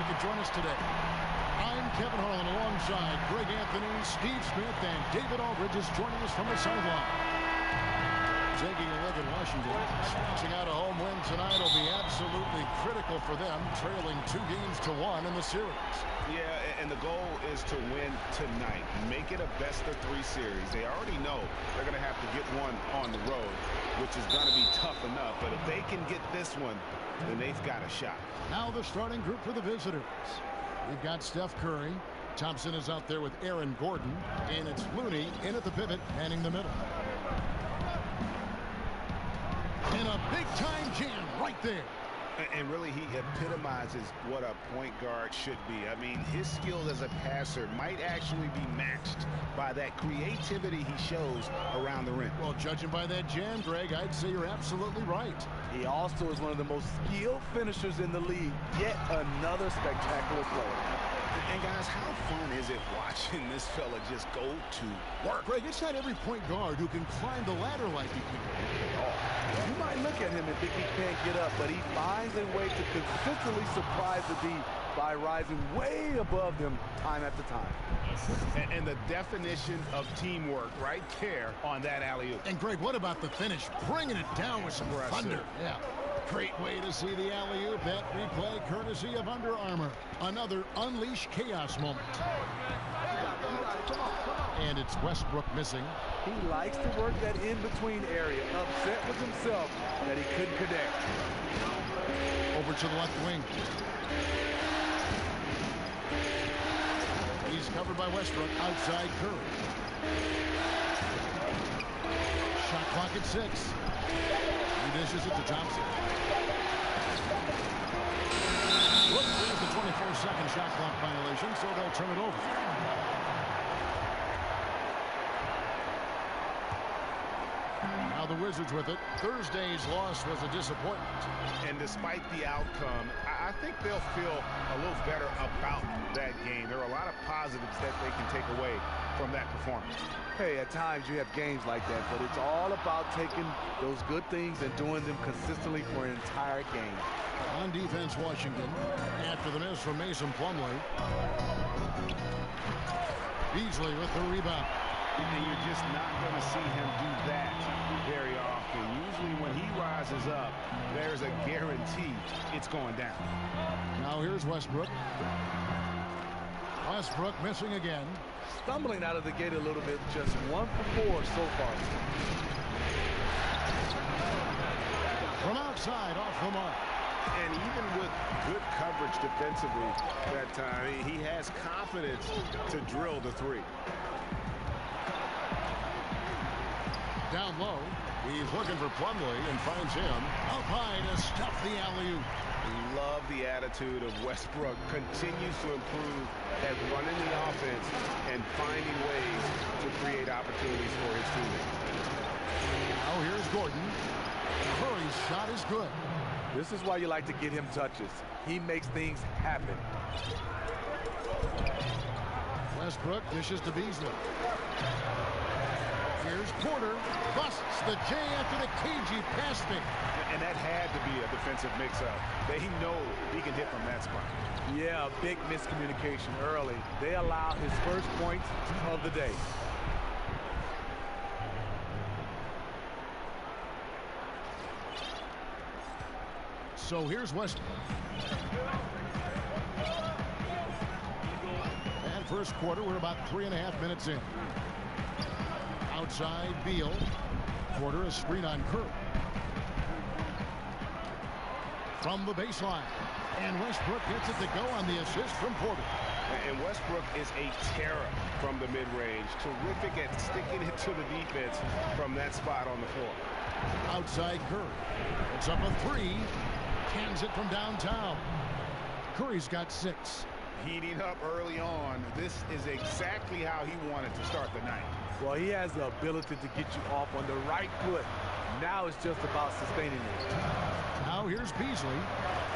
you could join us today. I'm Kevin Harlan alongside Greg Anthony, Steve Smith, and David Aldridge is joining us from the sideline. Taking a look at Washington. Snatching out a home win tonight will be absolutely critical for them, trailing 2-1 in the series. Yeah, and the goal is to win tonight. Make it a best-of-3 series. They already know they're going to have to get one on the road, which is going to be tough enough. But if they can get this one, then they've got a shot. Now the starting group for the visitors. We've got Steph Curry. Thompson is out there with Aaron Gordon. And it's Looney in at the pivot, manning the middle. And a big-time jam right there. And really, he epitomizes what a point guard should be. I mean, his skills as a passer might actually be matched by that creativity he shows around the rim. Well, judging by that jam, Greg, I'd say you're absolutely right. He also is one of the most skilled finishers in the league. Yet another spectacular player. And guys, how fun is it watching this fella just go to work? Greg, it's not every point guard who can climb the ladder like he can. You might look at him and think he can't get up, but he finds a way to consistently surprise the D by rising way above them time after time. And the definition of teamwork right there on that alley-oop. And Greg, what about the finish? Bringing it down with some thunder. Yeah. Great way to see the alley-oop. That replay courtesy of Under Armour. Another unleash chaos moment. And it's Westbrook missing. He likes to work that in-between area. Upset with himself that he couldn't connect. Over to the left wing. He's covered by Westbrook. Outside Curry. Shot clock at 6. He dishes it to Thompson. Whoops, there's the 24-second shot clock violation, so they'll turn it over. Now the Wizards with it. Thursday's loss was a disappointment. And despite the outcome, I think they'll feel a little better about that game. There are a lot of positives that they can take away from that performance. Hey, at times you have games like that, but it's all about taking those good things and doing them consistently for an entire game. On defense, Washington, after the miss from Mason Plumlee. Beasley with the rebound. And you're just not going to see him do that very often. Usually when he rises up, there's a guarantee it's going down. Now here's Westbrook. Westbrook missing again. Stumbling out of the gate a little bit, just 1 for 4 so far. From outside, off the mark. And even with good coverage defensively that time, he has confidence to drill the 3. Down low, he's looking for Plumlee and finds him up high to stuff the alley-oop. Love the attitude of Westbrook. Continues to improve at running the offense and finding ways to create opportunities for his teammates. Now here's Gordon. Curry's shot is good. This is why you like to get him touches. He makes things happen. Westbrook dishes to Beasley. Here's Porter. Busts the J after the cagey pass fake. And that had to be a defensive mix-up. They know he can hit from that spot. Yeah, a big miscommunication early. They allow his first points of the day. So here's Westbrook. And first quarter, we're about 3.5 minutes in. Outside, Beal. Porter, a screen on Curry. From the baseline. And Westbrook gets it to go on the assist from Porter. And Westbrook is a terror from the mid-range. Terrific at sticking it to the defense from that spot on the floor. Outside Curry. It's up a 3. Cans it from downtown. Curry's got 6. Heating up early on. This is exactly how he wanted to start the night. Well, he has the ability to get you off on the right foot. Now it's just about sustaining it. Now here's Beasley.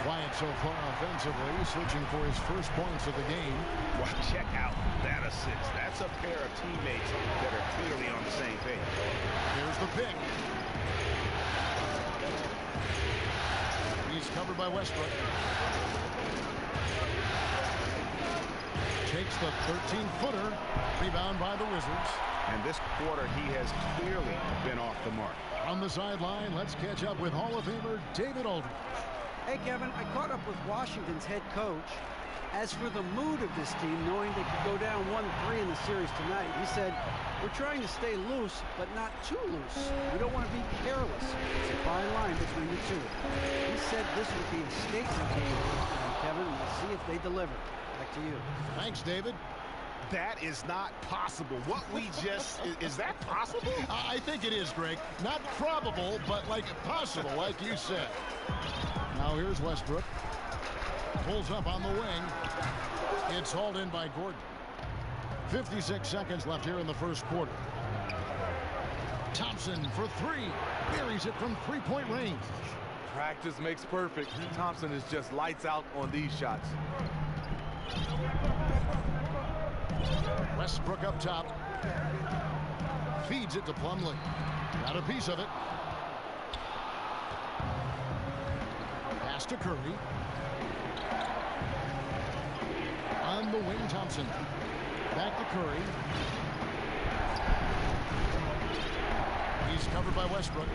Quiet so far offensively, switching for his first points of the game. Well, check out that assist. That's a pair of teammates that are clearly on the same page. Here's the pick. He's covered by Westbrook. takes the 13-footer. Rebound by the Wizards. And this quarter, he has clearly been off the mark. On the sideline, let's catch up with Hall of Famer David Aldridge. Hey, Kevin, I caught up with Washington's head coach. As for the mood of this team, knowing they could go down 1-3 in the series tonight, he said, we're trying to stay loose, but not too loose. We don't want to be careless. It's a fine line between the two. He said this would be a statement game, Kevin. We'll see if they deliver. Back to you. Thanks, David. That is not possible. What we just... is that possible? I think it is, Greg. Not probable, but like possible, like you said. Now here's Westbrook. Pulls up on the wing. It's hauled in by Gordon. 56 seconds left here in the first quarter. Thompson for three. Buries it from three-point range. Practice makes perfect. Thompson is just lights out on these shots. Westbrook up top. Feeds it to Plumlee. Got a piece of it. Pass to Curry. On the wing, Thompson. Back to Curry. He's covered by Westbrook.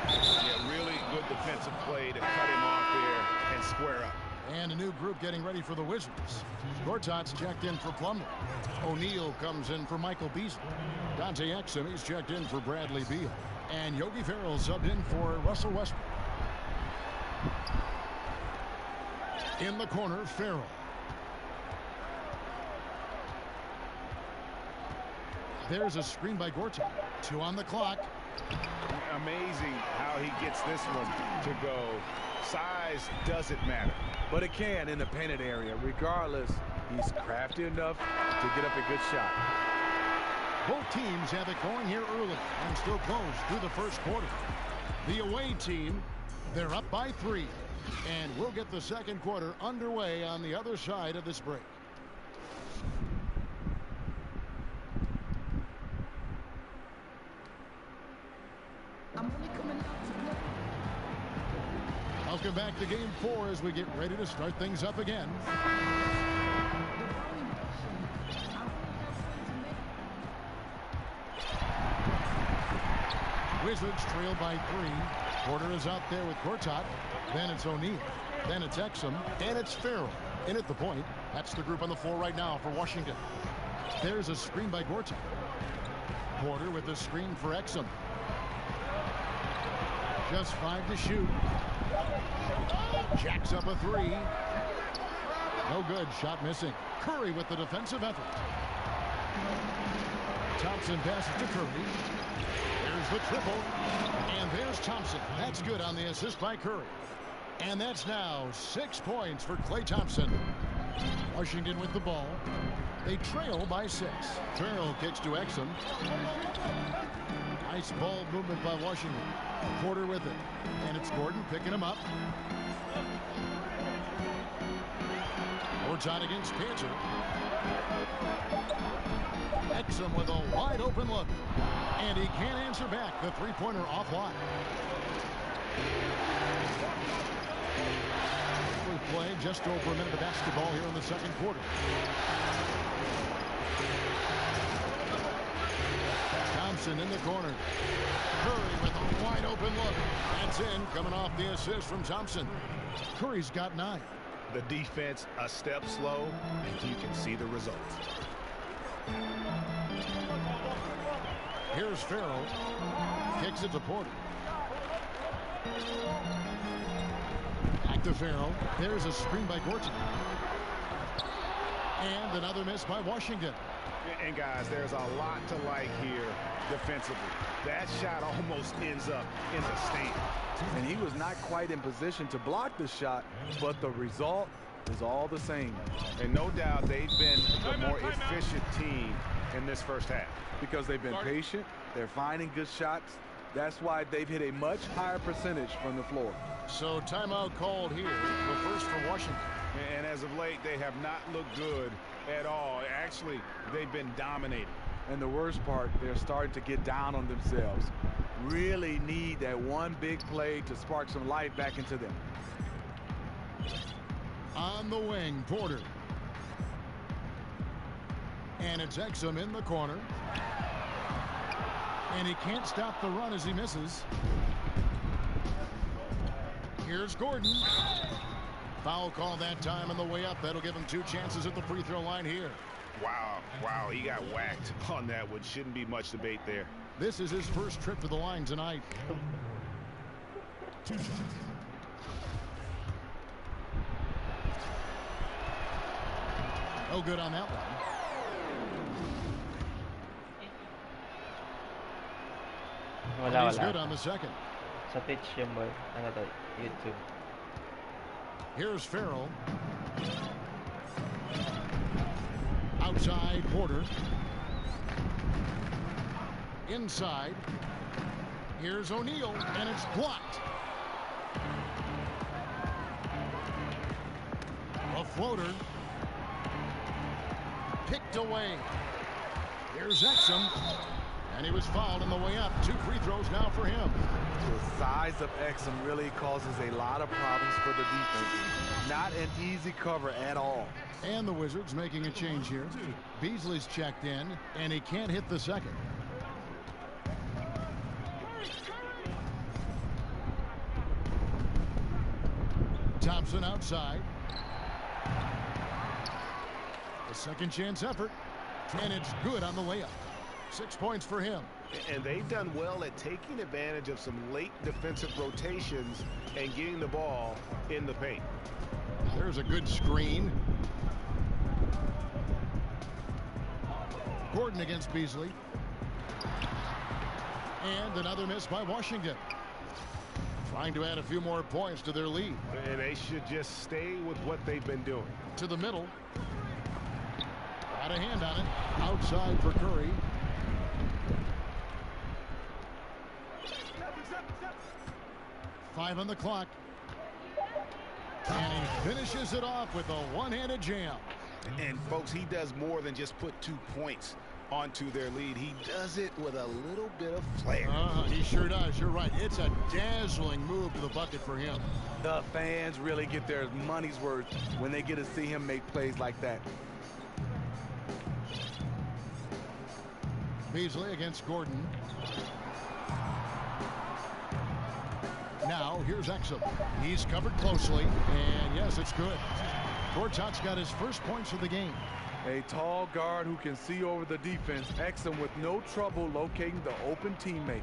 Yeah, really good defensive play to cut him off there and square up. And a new group getting ready for the Wizards. Gortat's checked in for Plumlee. O'Neal comes in for Michael Beasley. Dante Exum, he's checked in for Bradley Beal. And Yogi Ferrell subbed in for Russell Westbrook. In the corner, Ferrell. There's a screen by Gortat. 2 on the clock. Amazing how he gets this one to go. Size doesn't matter. But it can in the painted area. Regardless, he's crafty enough to get up a good shot. Both teams have it going here early and still close through the first quarter. The away team, they're up by 3. And we'll get the second quarter underway on the other side of this break. Welcome back to Game 4 as we get ready to start things up again. Wizards trail by 3. Porter is out there with Gortat. Then it's O'Neal. Then it's Exum. And it's Ferrell. In at the point. That's the group on the floor right now for Washington. There's a screen by Gortat. Porter with the screen for Exum. Just 5 to shoot. Jacks up a 3. No good. Shot missing. Curry with the defensive effort. Thompson passes to Curry. There's the triple. And there's Thompson. That's good on the assist by Curry. And that's now 6 points for Klay Thompson. Washington with the ball. They trail by 6. Ferrell kicks to Exum. Nice ball movement by Washington. Porter with it. And it's Gordon picking him up. Gortat against Panther. Exum with a wide open look. And he can't answer back. The three-pointer offline. We've played just over a minute of basketball here in the second quarter. Thompson in the corner. Curry with a wide open look. That's in, coming off the assist from Thompson. Curry's got 9. The defense a step slow, and you can see the results. Here's Ferrell. Kicks it to Porter. Back to Ferrell. There's a screen by Gortat. And another miss by Washington. And guys, there's a lot to like here defensively. That shot almost ends up in the stand. And he was not quite in position to block the shot, but the result is all the same. And no doubt they've been the more efficient team in this first half. Because they've been patient, they're finding good shots. That's why they've hit a much higher percentage from the floor. So timeout called here, the first for Washington. And as of late, they have not looked good at all. Actually, they've been dominating. And the worst part, they're starting to get down on themselves. Really need that one big play to spark some life back into them. On the wing, Porter. And it's Exum in the corner. And he can't stop the run as he misses. Here's Gordon. Foul call that time on the way up. That'll give him 2 chances at the free throw line here. Wow, he got whacked on that one. Shouldn't be much debate there. This is his first trip to the line tonight. 2 shots. No good on that one. He's good on the second. Sa pitch yung boy. Ano to? YouTube. Here's Farrell. Outside Porter. Inside. Here's O'Neal, and it's blocked. A floater. Picked away. Here's Exum. And he was fouled on the way up. 2 free throws now for him. The size of Exum really causes a lot of problems for the defense. Not an easy cover at all. And the Wizards making a change here. Beasley's checked in, and he can't hit the second. Thompson outside. A second chance effort. And it's good on the layup. 6 points for him. And they've done well at taking advantage of some late defensive rotations and getting the ball in the paint. There's a good screen. Gordon against Beasley. And another miss by Washington. Trying to add a few more points to their lead. And they should just stay with what they've been doing. To the middle. Got a hand on it. Outside for Curry. Five on the clock. And he finishes it off with a one-handed jam. And folks, he does more than just put 2 points onto their lead. He does it with a little bit of flair. He sure does. You're right. It's a dazzling move to the bucket for him. The fans really get their money's worth when they get to see him make plays like that. Beasley against Gordon. Now here's Exum. He's covered closely, and yes, it's good. Gortat's got his first points of the game. A tall guard who can see over the defense. Exum with no trouble locating the open teammate.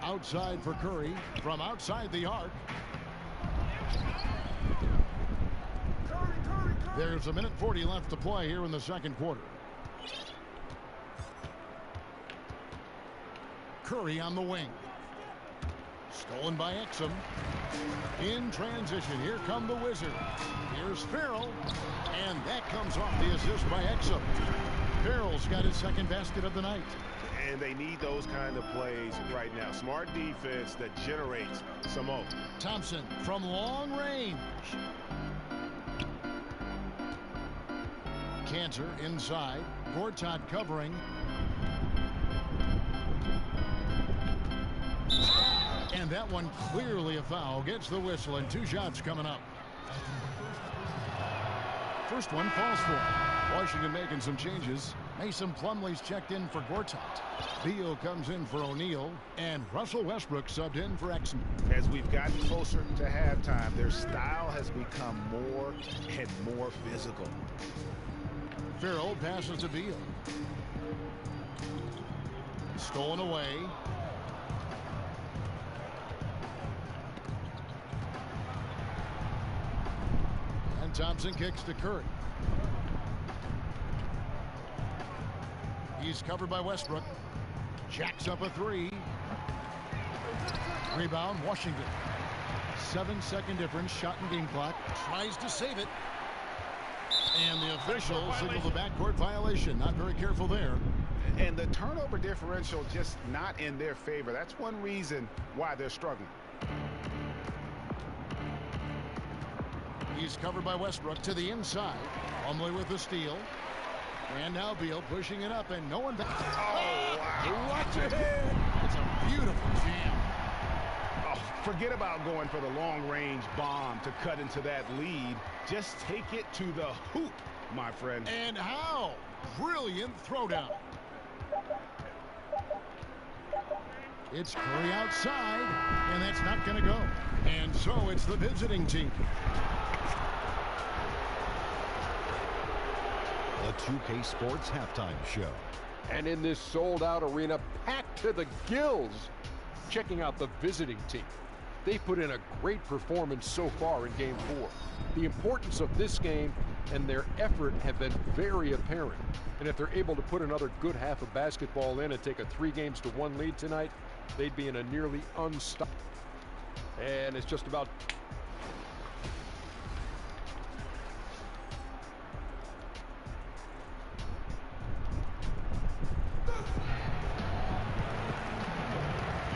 Outside for Curry from outside the arc. There's 1:40 left to play here in the second quarter. Curry on the wing. Stolen by Exum. In transition, here come the Wizards. Here's Farrell, and that comes off the assist by Exum. Farrell's got his second basket of the night. And they need those kind of plays right now. Smart defense that generates some more. Thompson from long range. Cantor inside. Gortat covering. And that one clearly a foul. Gets the whistle, and 2 shots coming up. First one falls for him. Washington making some changes. Mason Plumlee's checked in for Gortat. Beal comes in for O'Neal, and Russell Westbrook subbed in for Exum. As we've gotten closer to halftime, their style has become more and more physical. Farrell passes to Beal. Stolen away. And Thompson kicks to Curry. He's covered by Westbrook. Jacks up a 3. Rebound, Washington. 7-second difference, shot and game clock. Tries to save it. And the official signaled the backcourt violation. Not very careful there. And the turnover differential just not in their favor. That's one reason why they're struggling. He's covered by Westbrook to the inside. Plumlee with the steal. And now Beal pushing it up, and no one back. Oh, wow. Watch it. It's a beautiful jam. Oh, forget about going for the long-range bomb. to cut into that lead. Just take it to the hoop, my friend. And how? Brilliant throwdown. It's Curry outside, and that's not going to go. And so it's the visiting team. The 2K Sports Halftime Show. And in this sold-out arena, packed to the gills, checking out the visiting team. They put in a great performance so far in Game 4. The importance of this game and their effort have been very apparent. And if they're able to put another good half of basketball in and take a 3-1 lead tonight, they'd be in a nearly unstoppable. And it's just about...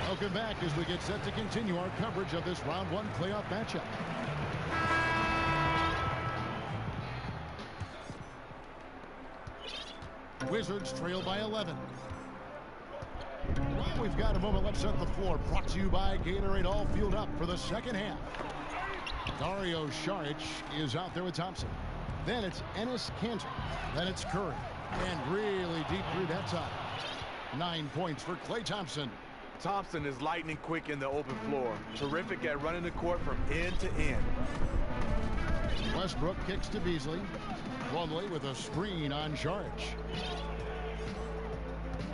Welcome back as we get set to continue our coverage of this round 1 playoff matchup. Wizards trail by 11. Well, we've got a moment. Let's set the floor. Brought to you by Gatorade. All fueled up for the second half. Dario Saric is out there with Thompson. Then it's Enes Kanter. Then it's Curry. And really deep through that side. 9 points for Klay Thompson. Thompson is lightning quick in the open floor. Terrific at running the court from end to end. Westbrook kicks to Beasley. Plumlee with a screen on Saric.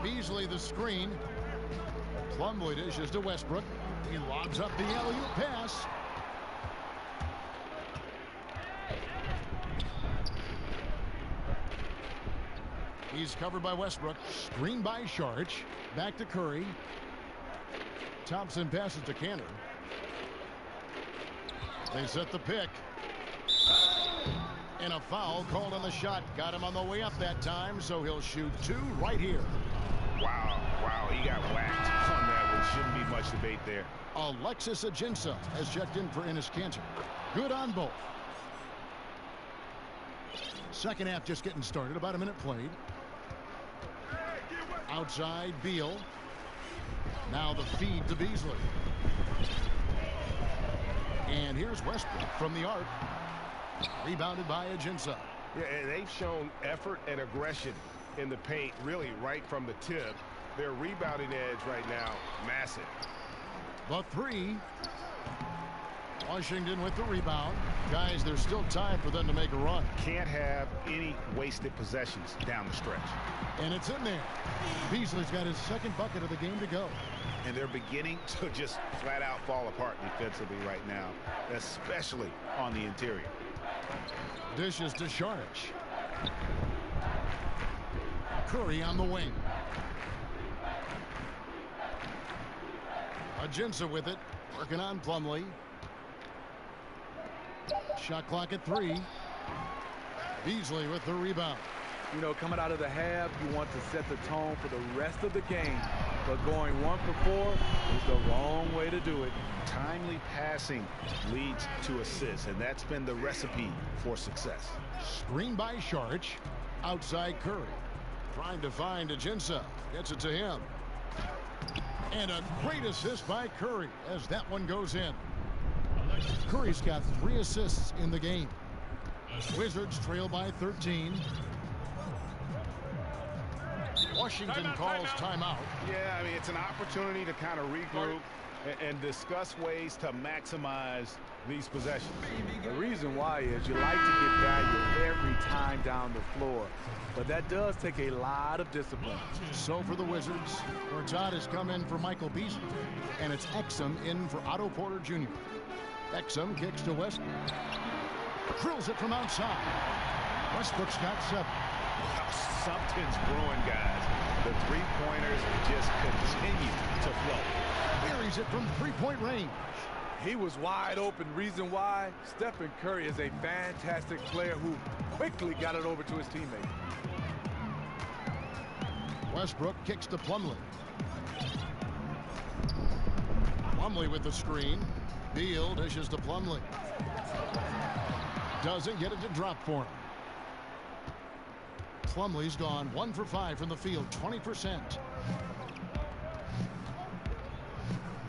Beasley the screen. Plumlee dishes to Westbrook. He lobs up the alley-oop pass. He's covered by Westbrook. Screen by Saric. Back to Curry. Thompson passes to Kanter. They set the pick. And a foul called on the shot. Got him on the way up that time, so he'll shoot 2 right here. Wow, he got whacked on that one. Shouldn't be much debate there. Alexis Ajinça has checked in for Enes Kanter. Good on both. Second half just getting started. About a minute played. Outside, Beal. Now the feed to Beasley. And here's Westbrook from the arc. Rebounded by Ajinça. Yeah, and they've shown effort and aggression in the paint, really right from the tip. Their rebounding edge right now, massive. The 3. Washington with the rebound. Guys, there's still time for them to make a run. Can't have any wasted possessions down the stretch. And it's in there. Beasley's got his second bucket of the game to go. And they're beginning to just flat out fall apart defensively right now, especially on the interior. Dishes to Saric. Curry on the wing. Ajinça with it. Working on Plumlee. Shot clock at 3. Beasley with the rebound. You know, coming out of the half, you want to set the tone for the rest of the game. But going 1 for 4 is the wrong way to do it. Timely passing leads to assists, and that's been the recipe for success. Screen by Saric. Outside Curry. Trying to find Ajinça. Gets it to him. And a great assist by Curry as that one goes in. Curry's got 3 assists in the game. Wizards trail by 13. Washington calls timeout. Yeah, I mean, it's an opportunity to kind of regroup and discuss ways to maximize these possessions. The reason why is you like to get value every time down the floor. But that does take a lot of discipline. So for the Wizards, Todd has come in for Michael Beasley. And it's Exum in for Otto Porter Jr. Exum kicks to Westbrook. Drills it from outside. Westbrook's got 7. Something's brewing, guys. The three-pointers just continue to flow. Buries it from 3-point range. He was wide open. Reason why? Stephen Curry is a fantastic player who quickly got it over to his teammate. Westbrook kicks to Plumlee. Plumlee with the screen. Beal dishes to Plumlee. Doesn't get it to drop for him. Plumlee's gone 1 for 5 from the field, 20%.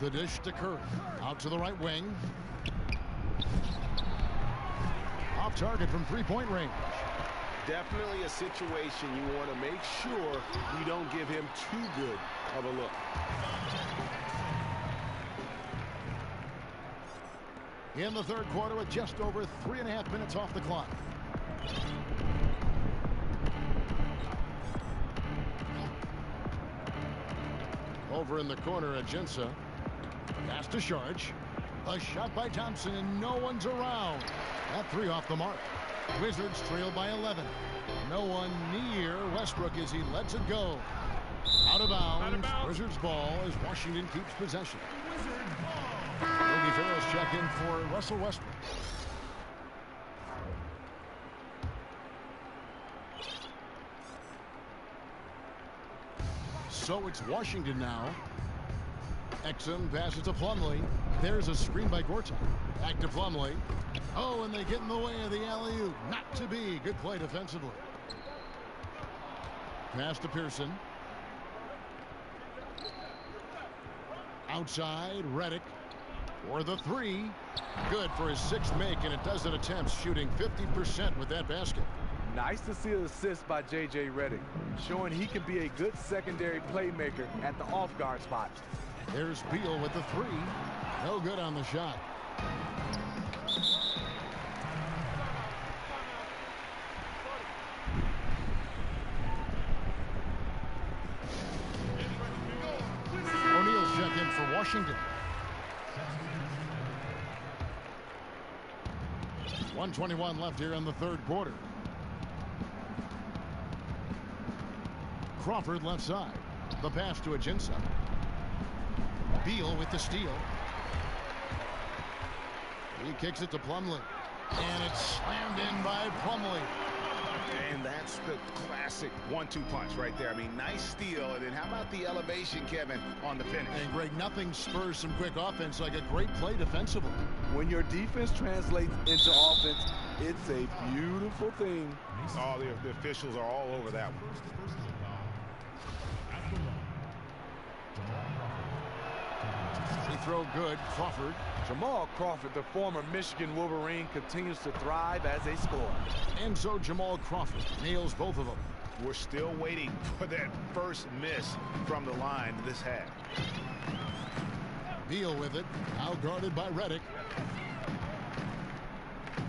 The dish to Curry. Out to the right wing. target from three-point range. Definitely a situation you want to make sure you don't give him too good of a look. In the third quarter with just over 3.5 minutes off the clock. Over in the corner, Ajinça. Pass to Sharge. A shot by Thompson, and no one's around. That three off the mark. Wizards trail by 11. No one near Westbrook as he lets it go. Out of bounds. Wizards ball as Washington keeps possession. Yogi Ferrell's check in for Russell Westbrook. So it's Washington now. Exum passes to Plumlee. There's a screen by Gortat. Back to Plumlee. Oh, and they get in the way of the alley-oop. Not to be. Good play defensively. Pass to Pearson. Outside, Redick. For the three. Good for his sixth make, and a dozen attempts, shooting 50% with that basket. Nice to see an assist by J.J. Redick, showing he can be a good secondary playmaker at the off-guard spot. There's Beal with the three. No good on the shot. O'Neal's check in for Washington. 1:21 left here in the third quarter. Crawford left side. The pass to Ajinça. Beal with the steal. He kicks it to Plumlee. And it's slammed in by Plumlee. And that's the classic 1-2 punch right there. I mean, nice steal. And then how about the elevation, Kevin, on the finish? And Greg, nothing spurs some quick offense like a great play defensively. When your defense translates into offense, it's a beautiful thing. All the officials are all over that one. Free throw good. Crawford. Jamal Crawford, the former Michigan Wolverine, continues to thrive as a scorer. And so Jamal Crawford nails both of them. We're still waiting for that first miss from the line this half. Beal with it. Now guarded by Redick.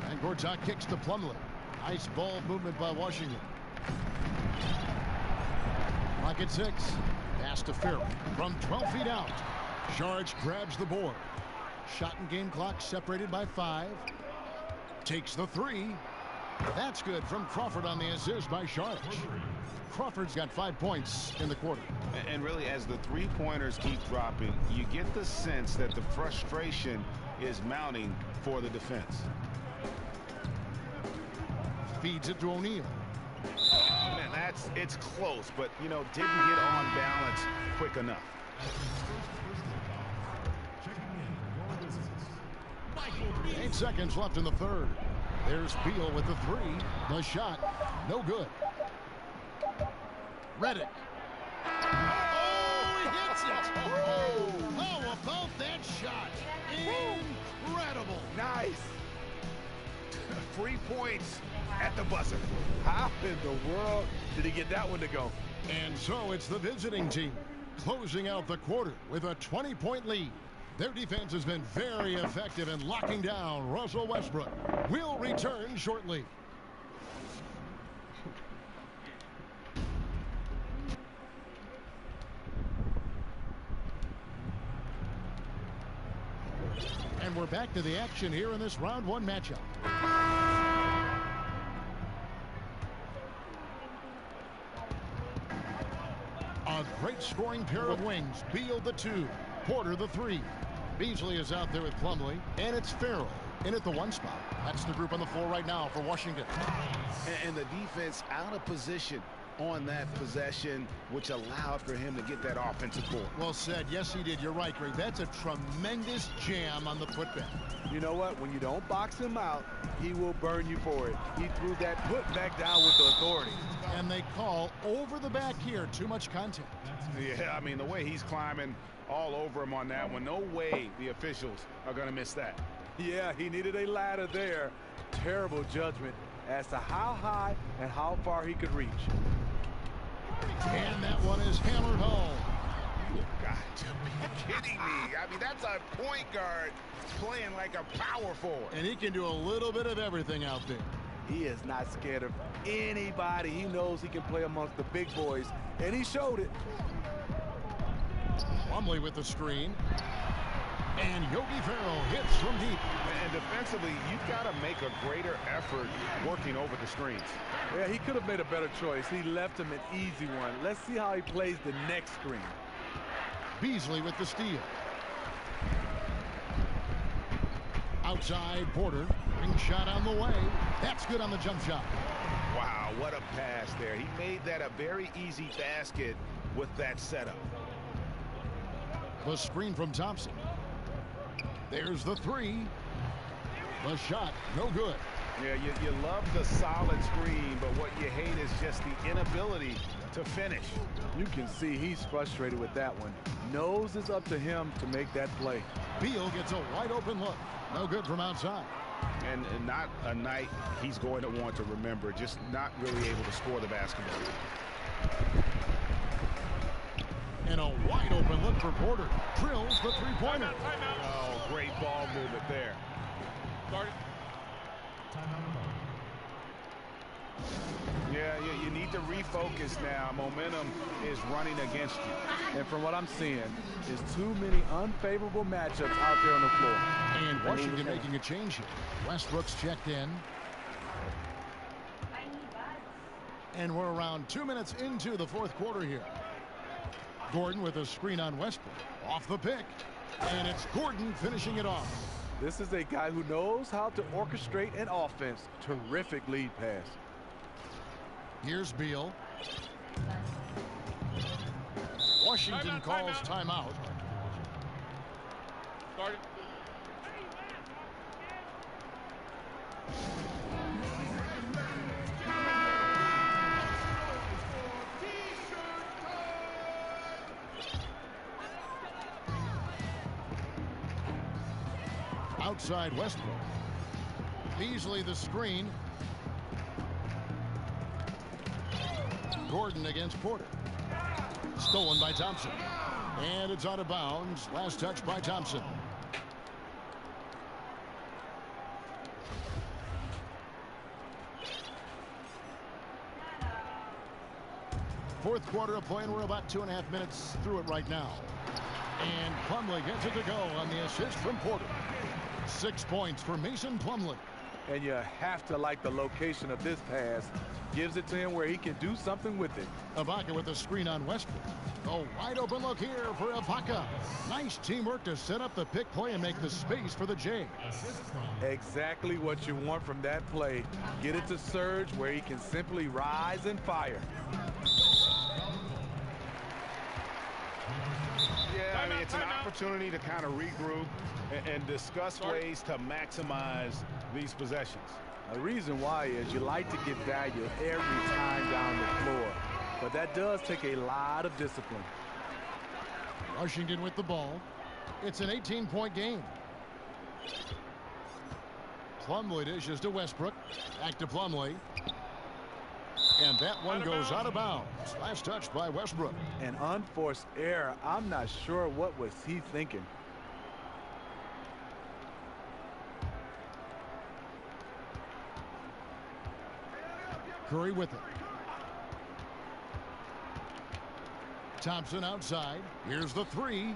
And Gortat kicks to Plumlee. Nice ball movement by Washington. Clock at 6. Pass to Ferrell from 12 feet out. Sharge grabs the board. Shot and game clock separated by 5. Takes the three. That's good from Crawford on the assist by Sharge. Crawford's got 5 points in the quarter. And really, as the three-pointers keep dropping, you get the sense that the frustration is mounting for the defense. Feeds it to O'Neal. Man, it's close, but, you know, didn't get on balance quick enough. 8 seconds left in the third. There's Beal with the three. The shot, no good. Redick. Oh, he hits it. Oh, how about that shot? Incredible. Nice. 3 points at the buzzer. How in the world did he get that one to go? And so it's the visiting team closing out the quarter with a 20-point lead. Their defense has been very effective in locking down Russell Westbrook. We'll return shortly. And we're back to the action here in this round 1 matchup. A great scoring pair of wings. Beal the 2, Porter the 3. Beasley is out there with Plumlee, and it's Ferrell in at the 1 spot. That's the group on the floor right now for Washington. And the defense out of position on that possession, which allowed for him to get that offensive board. Well said. Yes, he did. You're right, Greg. That's a tremendous jam on the putback. You know what? When you don't box him out, he will burn you for it. He threw that putback down with authority. And they call over the back here. Too much contact. Yeah, I mean, the way he's climbing all over him on that one, no way the officials are going to miss that. Yeah, he needed a ladder there. terrible judgment as to how high and how far he could reach. And that one is hammered home. You've got to be kidding me. I mean, that's a point guard playing like a power forward. And he can do a little bit of everything out there. He is not scared of anybody. He knows he can play amongst the big boys, and he showed it. Plumlee with the screen. And Yogi Ferrell hits from deep. And defensively, you've got to make a greater effort working over the screens. Yeah, he could have made a better choice. He left him an easy one. Let's see how he plays the next screen. Beasley with the steal. Outside, Porter. Ring shot on the way. That's good on the jump shot. Wow, what a pass there. He made that a very easy basket with that setup. The screen from Thompson. There's the three. The shot, no good. Yeah, you love the solid screen, but what you hate is just the inability to finish. You can see he's frustrated with that one. Knows it's up to him to make that play. Beal gets a wide open look. No good from outside. And not a night he's going to want to remember. Just not really able to score the basketball. And a wide open look for Porter. Drills the three-pointer. Oh, great ball movement there. Yeah, you need to refocus now. Momentum is running against you. And from what I'm seeing, is too many unfavorable matchups out there on the floor. And Washington making a change here. Westbrook's checked in. And we're around 2 minutes into the fourth quarter here. Gordon with a screen on Westbrook. Off the pick. And it's Gordon finishing it off. This is a guy who knows how to orchestrate an offense. Terrific lead pass. Here's Beal. Washington calls timeout. Started. Outside Westbrook. Beasley the screen. Gordon against Porter. Stolen by Thompson. And it's out of bounds. Last touch by Thompson. Fourth quarter of play, and we're about 2.5 minutes through it right now. And Plumlee gets it to go on the assist from Porter. 6 points for Mason Plumlee. And you have to like the location of this pass. Gives it to him where he can do something with it. Ibaka with a screen on Westbrook. A wide open look here for Ibaka. Nice teamwork to set up the pick play and make the space for the J. Exactly what you want from that play. Get it to Serge where he can simply rise and fire. Yeah, I mean, it's an opportunity to kind of regroup and discuss ways to maximize these possessions. The reason why is you like to get value every time down the floor. But that does take a lot of discipline. Washington with the ball. It's an 18-point game. Plumlee dishes to Westbrook. Back to Plumlee. And that one goes out of bounds. Last touch by Westbrook. An unforced error. I'm not sure what was he thinking. Curry with it. Thompson outside. Here's the three.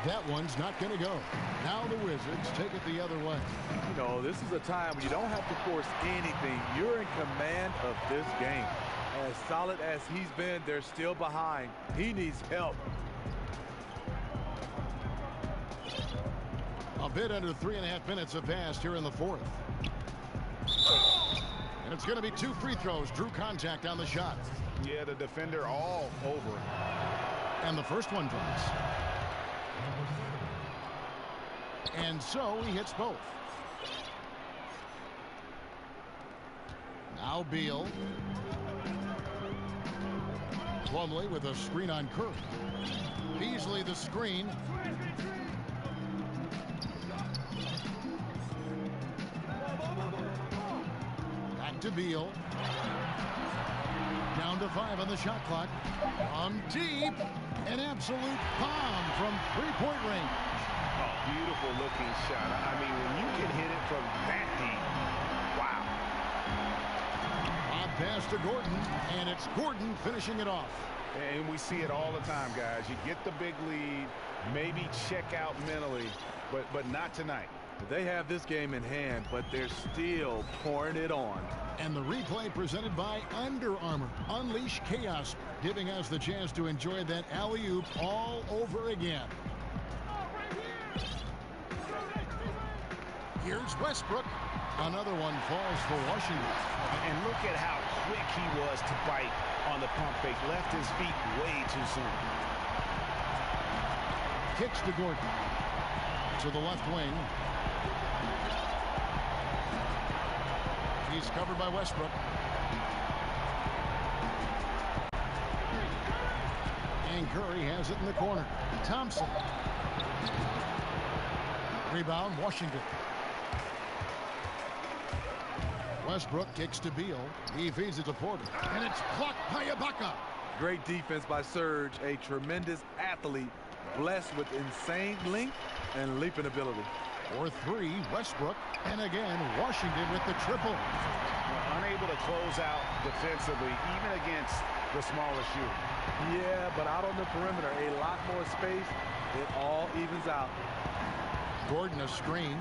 That one's not going to go. Now the Wizards take it the other way. You know, this is a time when you don't have to force anything. You're in command of this game. As solid as he's been, they're still behind. He needs help. A bit under 3.5 minutes have passed here in the fourth. And it's going to be 2 free throws. Drew contact on the shot. Yeah, the defender all over it. And the first one drops. And so he hits both. Now Beal. Plumlee with a screen on Curry. Beasley the screen. Fake to Beal. Down to 5 on the shot clock. From deep. An absolute bomb from three-point range. Oh, beautiful looking shot. I mean, when you can hit it from that deep, wow. Lob pass to Gordon, and it's Gordon finishing it off. And we see it all the time, guys. You get the big lead, maybe check out mentally, but not tonight. They have this game in hand, but they're still pouring it on. And the replay presented by Under Armour. Unleash chaos, giving us the chance to enjoy that alley-oop all over again. Here's Westbrook. Another one falls for Washington. And look at how quick he was to bite on the pump fake. Left his feet way too soon. Kicks to Gordon. To the left wing. He's covered by Westbrook. And Curry has it in the corner. Thompson. Rebound, Washington. Westbrook kicks to Beal. He feeds it to Porter. And it's blocked by Ibaka. Great defense by Serge, a tremendous athlete, blessed with insane length and leaping ability. For 3, Westbrook. And again, Washington with the triple. Unable to close out defensively, even against the smaller shooter. Yeah, but out on the perimeter, a lot more space. It all evens out. Gordon a screen.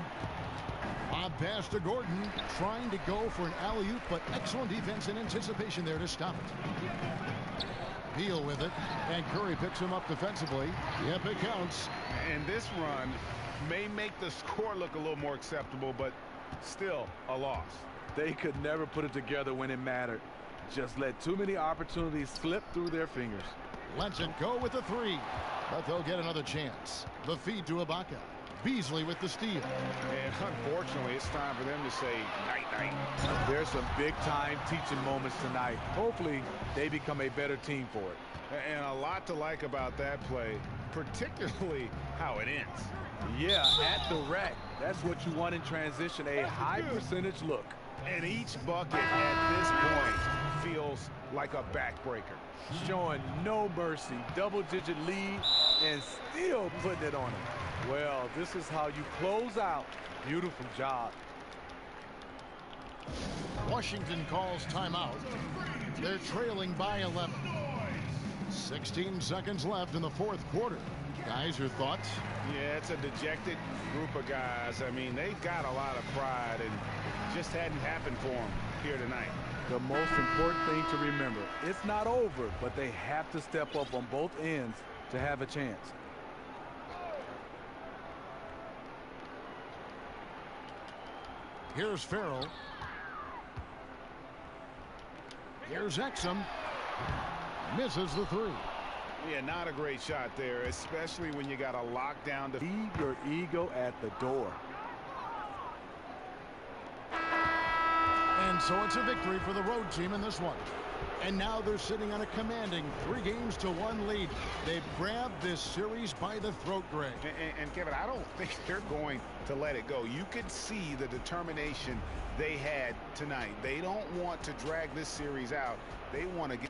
Lob pass to Gordon, trying to go for an alley-oop, but excellent defense and anticipation there to stop it. Beal with it, and Curry picks him up defensively. Yep, it counts. And this run may make the score look a little more acceptable, but still a loss. They could never put it together when it mattered. Just let too many opportunities slip through their fingers. Lets it go with the 3, but they'll get another chance. The feed to Ibaka. Beasley with the steal. And unfortunately, it's time for them to say night-night. There's some big-time teaching moments tonight. Hopefully, they become a better team for it. And a lot to like about that play, particularly how it ends. Yeah, at the rack. That's what you want in transition, a high percentage look. And each bucket at this point feels like a backbreaker. Showing no mercy, double-digit lead, and still putting it on him. Well, this is how you close out. Beautiful job. Washington calls timeout. They're trailing by 11. 16 seconds left in the 4th quarter. Guys, your thoughts? Yeah, it's a dejected group of guys. I mean, they've got a lot of pride, and it just hadn't happened for them here tonight. The most important thing to remember, it's not over, but they have to step up on both ends to have a chance. Here's Farrell. Here's Exum. Misses the 3. Yeah, not a great shot there, especially when you got a lockdown. Leave your ego at the door. And so it's a victory for the road team in this one. And now they're sitting on a commanding 3-1 lead. They've grabbed this series by the throat, Greg. And Kevin, I don't think they're going to let it go. You could see the determination they had tonight. They don't want to drag this series out. They want to get...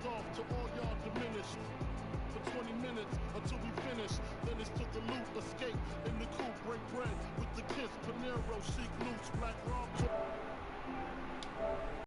Off to all y'all diminished for 20 minutes until we finish. Then it's to the loot, escape in the coupe, break bread with the kiss, Panero, chic loops, black raw.